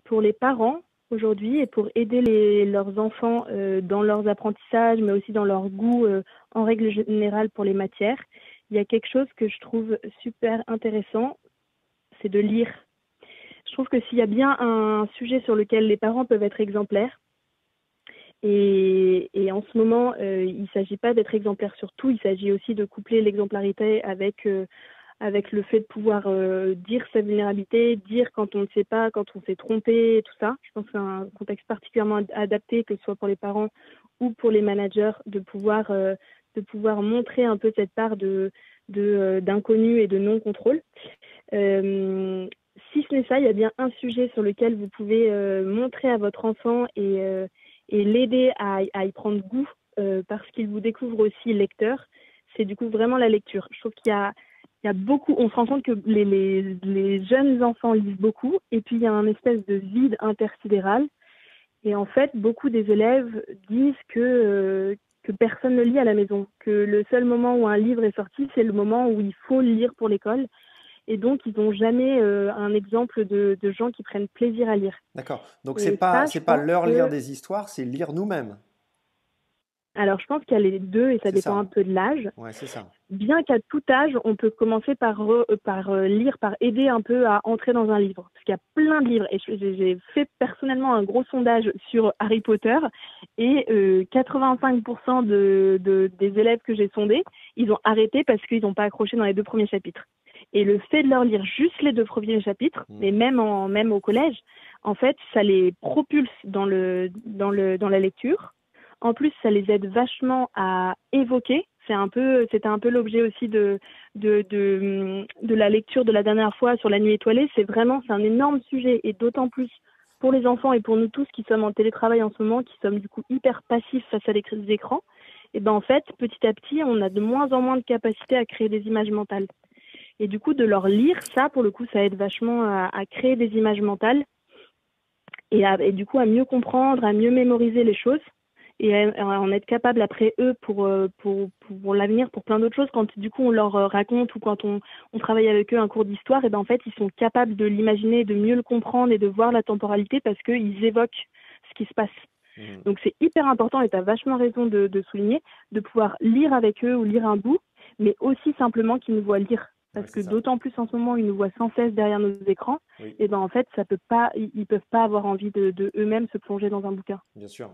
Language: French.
pour les parents aujourd'hui et pour aider leurs enfants dans leurs apprentissages, mais aussi dans leur goût en règle générale pour les matières, il y a quelque chose que je trouve super intéressant, c'est de lire. Je trouve que s'il y a bien un sujet sur lequel les parents peuvent être exemplaires, et en ce moment, il ne s'agit pas d'être exemplaire sur tout, il s'agit aussi de coupler l'exemplarité avec le fait de pouvoir dire sa vulnérabilité, dire quand on ne sait pas, quand on s'est trompé, tout ça. Je pense que c'est un contexte particulièrement adapté, que ce soit pour les parents ou pour les managers, de pouvoir montrer un peu cette part d'inconnu et de non-contrôle. Si ce n'est ça, il y a bien un sujet sur lequel vous pouvez montrer à votre enfant et l'aider à y prendre goût parce qu'il vous découvre aussi lecteur. C'est du coup vraiment la lecture. Je trouve qu'il y a beaucoup, on se rend compte que les jeunes enfants lisent beaucoup et puis il y a un espèce de vide intersidéral. Et en fait, beaucoup des élèves disent que personne ne lit à la maison, que le seul moment où un livre est sorti, c'est le moment où il faut le lire pour l'école. Et donc, ils n'ont jamais un exemple de gens qui prennent plaisir à lire. D'accord. Donc Et ça, c'est je pas pense leur lire que... des histoires, c'est lire nous-mêmes. Alors, je pense qu'il y a les deux et ça C'est dépend un ça. peu de l'âge. Ouais, c'est ça. Bien qu'à tout âge, on peut commencer par lire, par aider un peu à entrer dans un livre. Parce qu'il y a plein de livres. Et j'ai fait personnellement un gros sondage sur Harry Potter. Et 85% des élèves que j'ai sondés, ils ont arrêté parce qu'ils n'ont pas accroché dans les 2 premiers chapitres. Et le fait de leur lire juste les 2 premiers chapitres, mais Hmm. même au collège, en fait, ça les propulse dans la lecture. En plus, ça les aide vachement à évoquer. C'était un peu l'objet aussi de la lecture de la dernière fois sur la nuit étoilée. C'est un énorme sujet et d'autant plus pour les enfants et pour nous tous qui sommes en télétravail en ce moment, qui sommes du coup hyper passifs face à l'écran des écrans. Et ben en fait, petit à petit, on a de moins en moins de capacité à créer des images mentales. Et du coup, de leur lire, ça, pour le coup, ça aide vachement à créer des images mentales et du coup à mieux comprendre, à mieux mémoriser les choses et à en être capable après eux pour l'avenir, pour plein d'autres choses. Quand du coup on leur raconte ou quand on travaille avec eux un cours d'histoire, et ben en fait ils sont capables de l'imaginer, de mieux le comprendre et de voir la temporalité parce qu'ils évoquent ce qui se passe. Hmm. Donc c'est hyper important et tu as vachement raison de souligner, de pouvoir lire avec eux ou lire un bout, mais aussi simplement qu'ils nous voient lire. Ouais, Parce c'est que ça. d'autant plus en ce moment, ils nous voient sans cesse derrière nos écrans, Oui, et ben en fait, ça peut pas, ils peuvent pas avoir envie de eux-mêmes se plonger dans un bouquin. bien sûr.